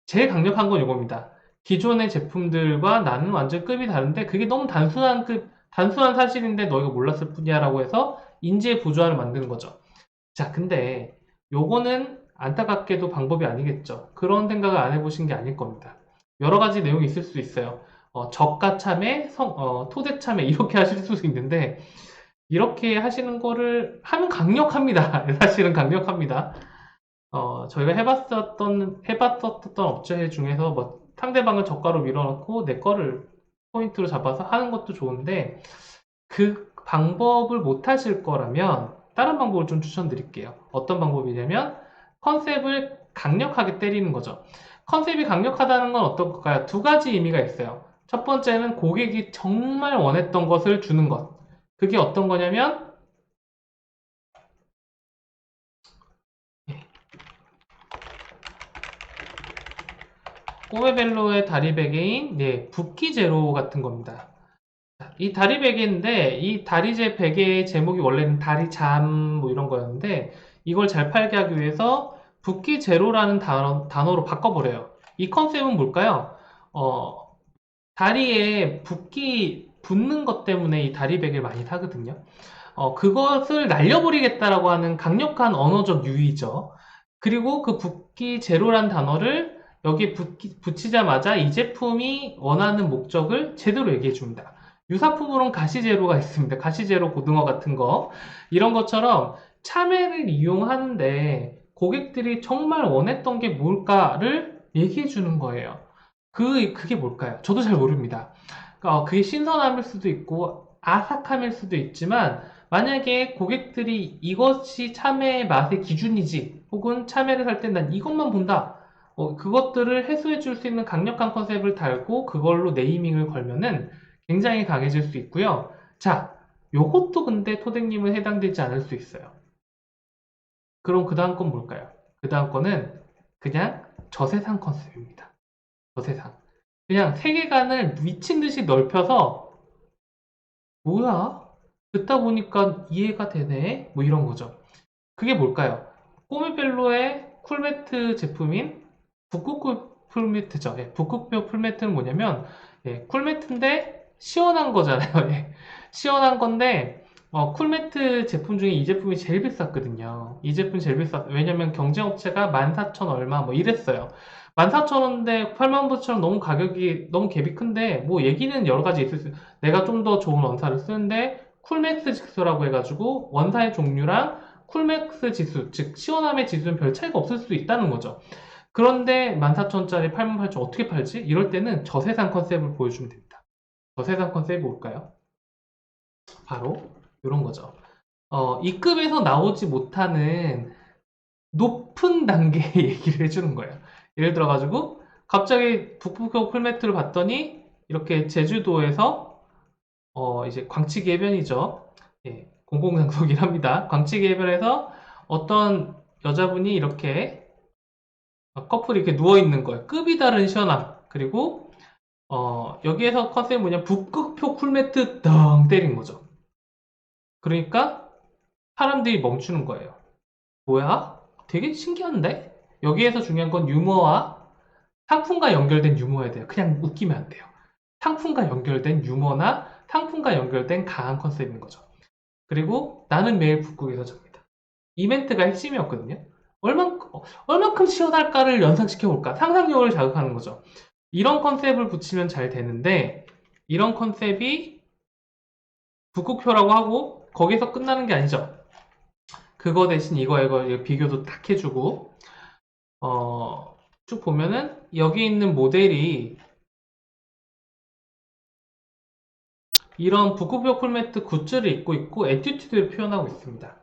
제일 강력한 건 이겁니다. 기존의 제품들과 나는 완전 급이 다른데 그게 너무 단순한 사실인데 너희가 몰랐을 뿐이야 라고 해서 인지의 부조화를 만드는 거죠. 자, 근데 요거는 안타깝게도 방법이 아니겠죠. 그런 생각을 안 해보신 게 아닐 겁니다. 여러 가지 내용이 있을 수 있어요. 저가 참외, 토대 참외 이렇게 하실 수도 있는데 이렇게 하시는 거를 하면 강력합니다. 사실은 강력합니다. 저희가 해봤었던 업체 중에서 뭐 상대방을 저가로 밀어넣고 내 거를 포인트로 잡아서 하는 것도 좋은데 그 방법을 못 하실 거라면 다른 방법을 좀 추천드릴게요. 어떤 방법이냐면 컨셉을 강력하게 때리는 거죠. 컨셉이 강력하다는 건 어떤 걸까요? 두 가지 의미가 있어요. 첫 번째는 고객이 정말 원했던 것을 주는 것. 그게 어떤 거냐면 꼬베벨로의 다리 베개인 붓기 제로 같은 겁니다. 이 다리 베개인데 이 다리제 베개의 제목이 원래는 다리 잠 뭐 이런 거였는데 이걸 잘 팔게 하기 위해서 붓기 제로라는 단어로 바꿔버려요. 이 컨셉은 뭘까요? 어, 다리에 붓기 붙는 것 때문에 이 다리 베개를 많이 사거든요. 그것을 날려버리겠다라고 하는 강력한 언어적 유의죠. 그리고 그 붓기 제로란 단어를 여기에 붙이자마자 이 제품이 원하는 목적을 제대로 얘기해 줍니다. 유사품으로는 가시제로가 있습니다. 가시제로 고등어 같은 거. 이런 것처럼 참외를 이용하는데 고객들이 정말 원했던 게 뭘까를 얘기해 주는 거예요. 그게 뭘까요? 저도 잘 모릅니다. 그게 신선함일 수도 있고 아삭함일 수도 있지만 만약에 고객들이 이것이 참외의 맛의 기준이지 혹은 참외를 살 때 난 이것만 본다. 그것들을 해소해 줄 수 있는 강력한 컨셉을 달고 그걸로 네이밍을 걸면은 굉장히 강해질 수 있고요. 자, 요것도 근데 토댕님은 해당되지 않을 수 있어요. 그럼 그 다음 건 뭘까요? 그 다음 거는 그냥 저세상 컨셉입니다. 저세상. 그냥 세계관을 미친 듯이 넓혀서 뭐야? 듣다 보니까 이해가 되네? 뭐 이런 거죠. 그게 뭘까요? 꼬미벨로의 쿨매트 제품인 북극표 풀매트죠. 예, 북극표 풀매트는 뭐냐면 예, 쿨매트인데 시원한 거잖아요. 예, 시원한 건데 쿨매트 제품 중에 이 제품이 제일 비쌌거든요. 이 제품이 제일 비쌌어요. 왜냐면 경쟁업체가 14,000 얼마 뭐 이랬어요. 14,000원인데 89,000원 너무 가격이 너무 갭이 큰데 뭐 얘기는 여러 가지 있을 수 있어요. 내가 좀 더 좋은 원사를 쓰는데 쿨맥스 지수라고 해가지고 원사의 종류랑 쿨맥스 지수, 즉 시원함의 지수는 별 차이가 없을 수 있다는 거죠. 그런데 14,000원짜리 88,000원 어떻게 팔지? 이럴 때는 저세상 컨셉을 보여주면 됩니다. 저세상 컨셉이 뭘까요? 바로 이런 거죠. 이 급에서 나오지 못하는 높은 단계의 얘기를 해주는 거예요. 예를 들어가지고 갑자기 북극호 쿨매트를 봤더니 이렇게 제주도에서 이제 광치기 해변이죠. 예, 공공장소긴 합니다. 광치기 해변에서 어떤 여자분이 이렇게 커플이 이렇게 누워 있는 거예요. 급이 다른 시원함. 그리고 여기에서 컨셉이 뭐냐? 북극표 쿨매트 덩 때린 거죠. 그러니까 사람들이 멈추는 거예요. 뭐야? 되게 신기한데? 여기에서 중요한 건 유머와 상품과 연결된 유머여야 돼요. 그냥 웃기면 안 돼요. 상품과 연결된 유머나 상품과 연결된 강한 컨셉인 거죠. 그리고 나는 매일 북극에서 잡니다. 이 멘트가 핵심이었거든요. 얼만큼 시원할까를 연상시켜볼까? 상상력을 자극하는 거죠. 이런 컨셉을 붙이면 잘 되는데, 이런 컨셉이 북극표라고 하고, 거기서 끝나는 게 아니죠. 그거 대신 이거 비교도 딱 해주고, 쭉 보면은, 여기 있는 모델이 이런 북극표 쿨매트 굿즈를 입고 있고, 에티튜드를 표현하고 있습니다.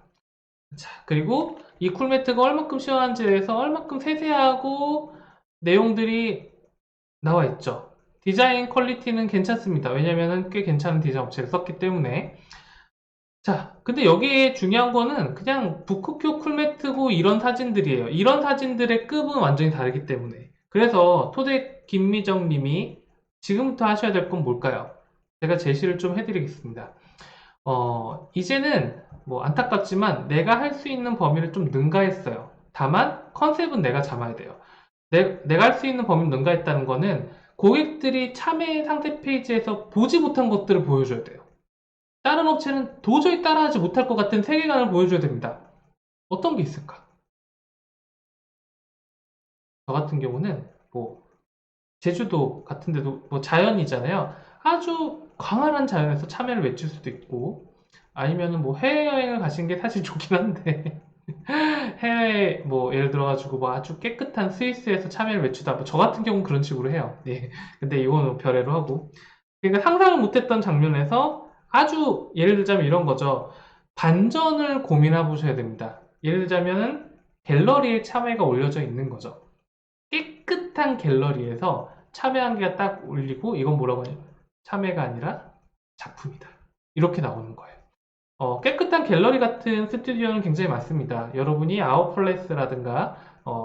자, 그리고 이 쿨매트가 얼만큼 시원한지에 대해서 얼만큼 세세하고 내용들이 나와 있죠. 디자인 퀄리티는 괜찮습니다. 왜냐면은 꽤 괜찮은 디자인 업체를 썼기 때문에. 자, 근데 여기에 중요한 거는 그냥 북극표 쿨매트고 이런 사진들이에요. 이런 사진들의 급은 완전히 다르기 때문에. 그래서 토대 김미정 님이 지금부터 하셔야 될 건 뭘까요? 제가 제시를 좀 해드리겠습니다. 이제는 뭐 안타깝지만 내가 할 수 있는 범위를 좀 능가했어요. 다만 컨셉은 내가 잡아야 돼요. 내가 할 수 있는 범위를 능가했다는 거는 고객들이 참여 상세 페이지에서 보지 못한 것들을 보여줘야 돼요. 다른 업체는 도저히 따라하지 못할 것 같은 세계관을 보여줘야 됩니다. 어떤 게 있을까? 저 같은 경우는 뭐 제주도 같은 데도 뭐 자연이잖아요. 아주 광활한 자연에서 참외를 맺힐 수도 있고 아니면은 뭐 해외여행을 가신 게 사실 좋긴 한데 해외 뭐 예를 들어가지고 뭐 아주 깨끗한 스위스에서 참외를 외추다 뭐 저 같은 경우는 그런 식으로 해요. 예. 근데 이거는 별애로 하고 그러니까 상상을 못했던 장면에서 아주 예를 들자면 이런 거죠. 반전을 고민해 보셔야 됩니다. 예를 들자면은 갤러리에 참외가 올려져 있는 거죠. 깨끗한 갤러리에서 참외 한 개가 딱 올리고 이건 뭐라고 하냐? 참외가 아니라 작품이다. 이렇게 나오는 거예요. 깨끗한 갤러리 같은 스튜디오는 굉장히 많습니다. 여러분이 아웃플레스라든가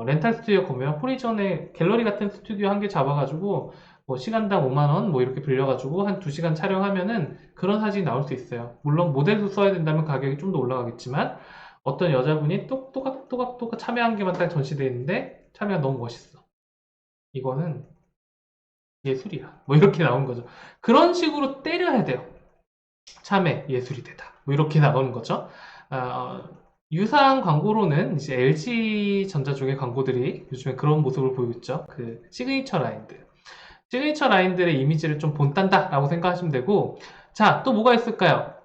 렌탈 스튜디오 가면 프리전에 갤러리 같은 스튜디오 한 개 잡아가지고 뭐 시간당 5만 원 뭐 이렇게 빌려가지고 한 2시간 촬영하면은 그런 사진이 나올 수 있어요. 물론 모델도 써야 된다면 가격이 좀 더 올라가겠지만 어떤 여자분이 똑똑똑똑 참외 한 개만 딱 전시되어 있는데 참외가 너무 멋있어. 이거는 예술이야. 뭐 이렇게 나온 거죠. 그런 식으로 때려야 돼요. 참외 예술이 되다. 뭐 이렇게 나오는 거죠. 유사한 광고로는 이제 LG 전자 쪽의 광고들이 요즘에 그런 모습을 보이고 있죠. 그 시그니처 라인들. 시그니처 라인들의 이미지를 좀 본딴다 라고 생각하시면 되고, 자, 또 뭐가 있을까요?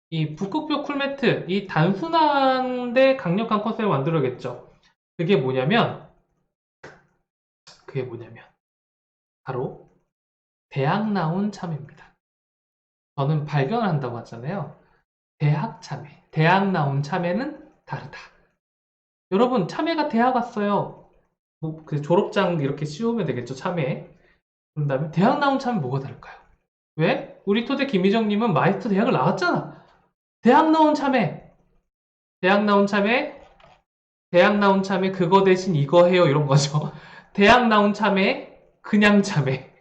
이 북극표 쿨매트, 이 단순한데 강력한 컨셉을 만들어야겠죠. 그게 뭐냐면, 그게 뭐냐면, 바로 대학 나온 참외입니다. 저는 발견을 한다고 하잖아요. 대학 참외. 대학 나온 참외는 다르다. 여러분, 참외가 대학 왔어요. 뭐, 그 졸업장 이렇게 씌우면 되겠죠, 참외. 그런 다음에 대학 나온 참외 뭐가 다를까요? 왜? 우리 토대 김희정님은 마이스터 대학을 나왔잖아. 대학 나온 참외. 대학 나온 참외 대학 나온 참에 그거 대신 이거 해요 이런 거죠. 대학 나온 참에 그냥 참에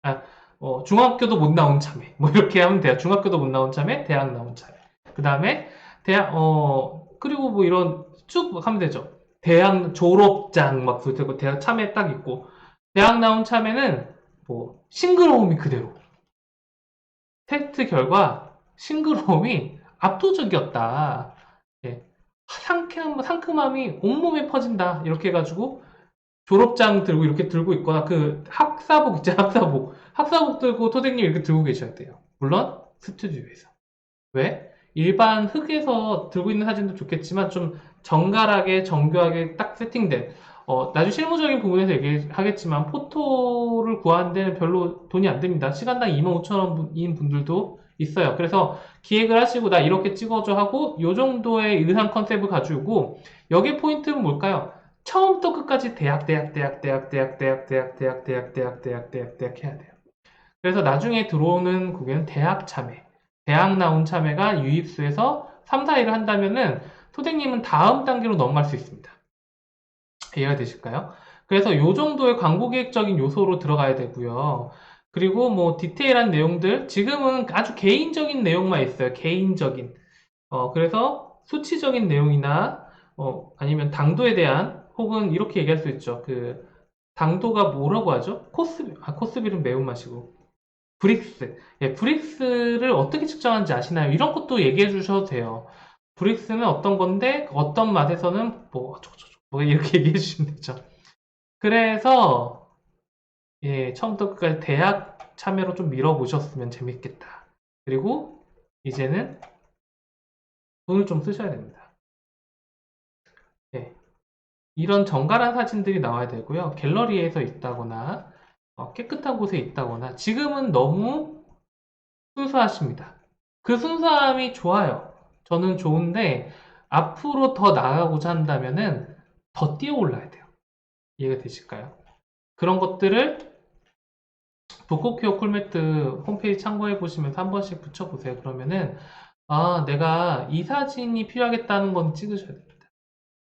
아, 중학교도 못 나온 참에 뭐 이렇게 하면 돼요. 중학교도 못 나온 참에 대학 나온 참에 그 다음에 그리고 뭐 이런 쭉 하면 되죠. 대학 졸업장 막 그리고 대학 참에 딱 있고 대학 나온 참에는 뭐 싱그러움이 그대로 테스트 결과 싱그러움이 압도적이었다. 예. 상큼함이 온몸에 퍼진다. 이렇게 해가지고 졸업장 들고 이렇게 들고 있거나 그 학사복 있잖아, 학사복 들고 토대님 이렇게 들고 계셔야 돼요. 물론 스튜디오에서. 왜? 일반 흙에서 들고 있는 사진도 좋겠지만 좀 정갈하게 정교하게 딱 세팅된 나중에 실무적인 부분에서 얘기하겠지만 포토를 구하는 데는 별로 돈이 안 됩니다. 시간당 25,000원인 분들도 있어요. 그래서 기획을 하시고 나 이렇게 찍어줘 하고 요 정도의 의상 컨셉을 가지고 여기 포인트는 뭘까요? 처음부터 끝까지 대학 해야 돼요. 그래서 나중에 들어오는 국에는 대학 참여 대학 나온 참여가 유입수에서 3, 4일을 한다면은 소장님은 다음 단계로 넘어갈 수 있습니다. 이해가 되실까요? 그래서 요 정도의 광고 기획적인 요소로 들어가야 되고요. 그리고 뭐 디테일한 내용들 지금은 아주 개인적인 내용만 있어요. 개인적인. 그래서 수치적인 내용이나 아니면 당도에 대한 혹은 이렇게 얘기할 수 있죠. 그 당도가 뭐라고 하죠? 코스빌은 매운맛이고 브릭스. 예, 브릭스를 어떻게 측정하는지 아시나요? 이런 것도 얘기해 주셔도 돼요. 브릭스는 어떤 건데 어떤 맛에서는 뭐 어쩌고저쩌고 뭐 이렇게 얘기해 주시면 되죠. 그래서 예, 처음부터 끝까지 대학 참여로 좀 밀어보셨으면 재밌겠다. 그리고 이제는 돈을 좀 쓰셔야 됩니다. 예, 이런 정갈한 사진들이 나와야 되고요. 갤러리에서 있다거나 깨끗한 곳에 있다거나 지금은 너무 순수하십니다. 그 순수함이 좋아요. 저는 좋은데 앞으로 더 나아가고자 한다면은 더 뛰어올라야 돼요. 이해가 되실까요? 그런 것들을 북고케어 쿨매트 홈페이지 참고해 보시면서 한 번씩 붙여보세요. 그러면은 내가 이 사진이 필요하겠다는 건 찍으셔야 됩니다.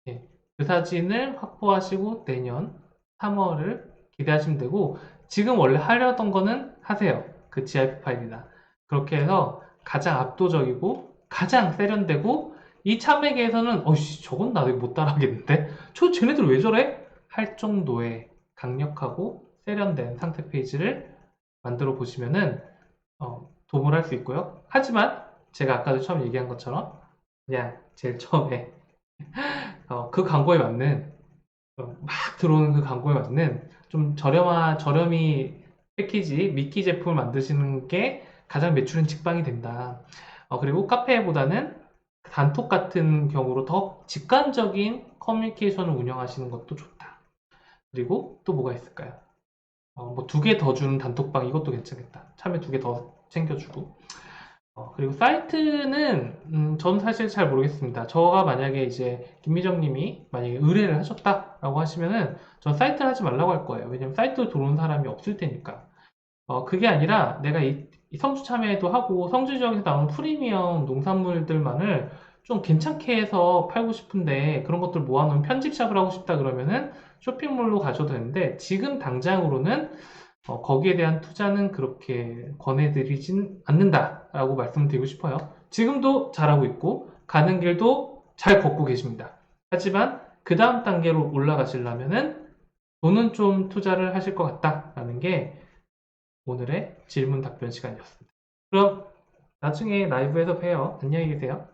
예. 그 사진을 확보하시고 내년 3월을 기대하시면 되고 지금 원래 하려던 거는 하세요. 그 GIF 파일이나 그렇게 해서 가장 압도적이고 가장 세련되고 이 참여계에서는 어씨 저건 나 못 따라하겠는데 쟤네들 왜 저래? 할 정도의 강력하고 세련된 상태 페이지를 만들어 보시면은 도움을 할 수 있고요. 하지만 제가 아까도 처음 얘기한 것처럼 그냥 제일 처음에 그 광고에 맞는 막 들어오는 그 광고에 맞는 좀 저렴이 패키지 미끼 제품을 만드시는 게 가장 매출은 직방이 된다. 그리고 카페보다는 단톡 같은 경우로 더 직관적인 커뮤니케이션을 운영하시는 것도 좋다. 그리고 또 뭐가 있을까요? 뭐 두 개 더 주는 단톡방 이것도 괜찮겠다. 참여 두 개 더 챙겨주고. 그리고 사이트는 전 사실 잘 모르겠습니다. 저가 만약에 이제 김미정 님이 만약에 의뢰를 하셨다라고 하시면은 전 사이트를 하지 말라고 할 거예요. 왜냐면 사이트로 들어온 사람이 없을 테니까. 그게 아니라 내가 이 성주 참여도 하고 성주 지역에서 나오는 프리미엄 농산물들만을 좀 괜찮게 해서 팔고 싶은데 그런 것들 모아놓은 편집샵을 하고 싶다 그러면은 쇼핑몰로 가셔도 되는데 지금 당장으로는 거기에 대한 투자는 그렇게 권해드리진 않는다라고 말씀드리고 싶어요. 지금도 잘하고 있고 가는 길도 잘 걷고 계십니다. 하지만 그 다음 단계로 올라가시려면은 돈은 좀 투자를 하실 것 같다라는 게 오늘의 질문 답변 시간이었습니다. 그럼 나중에 라이브에서 봬요. 안녕히 계세요.